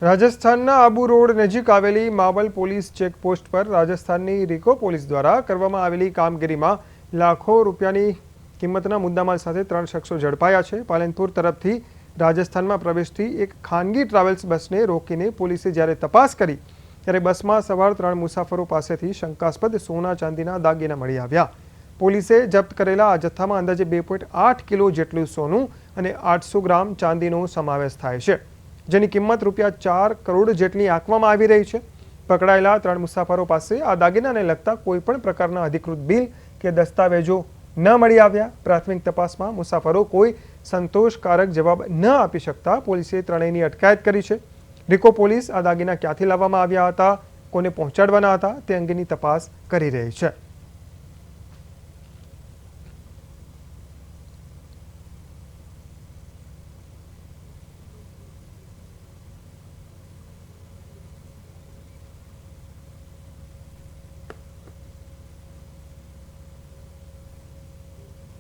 રાજસ્થાનના આબુ રોડ નજીક આવેલી માવલ પોલીસ ચેકપોસ્ટ પર રાજસ્થાનની રિકો પોલીસ દ્વારા કરવામાં આવેલી કામગીરીમાં લાખો રૂપિયાની કિંમતના મુદ્દામાલ સાથે 3 શખ્સો ઝડપાયા છે। પાલનપુર તરફથી રાજસ્થાનમાં પ્રવેશતી એક ખાનગી ટ્રાવેલ્સ બસને રોકીને પોલીસે જ્યારે તપાસ કરી ત્યારે બસમાં સવાર 3 મુસાફરો પાસેથી શંકાસ્પદ સોના ચાંદીના દાગીના મળી આવ્યા। પોલીસે જપ્ત કરેલા આ જથ્થામાં અંદાજે 2.8 કિલો જેટલું સોનું અને 800 ગ્રામ ચાંદીનો સમાવેશ થાય છે, જેની કિંમત ₹4 કરોડ જેટલી આંકવામાં આવી રહી છે। પકડાયેલા 3 મુસાફરો પાસે આ દાગીનાને લગતા કોઈપણ પ્રકારના અધિકૃત બિલ કે દસ્તાવેજો ન મળી આવ્યા। પ્રાથમિક તપાસમાં મુસાફરો કોઈ સંતોષકારક જવાબ ન આપી શકતા પોલીસે ત્રણેયની અટકાયત કરી છે। રિકો પોલીસ આ દાગીના ક્યાંથી લાવવામાં આવ્યા હતા, કોને પહોંચાડવાના હતા તે અંગેની તપાસ કરી રહી છે।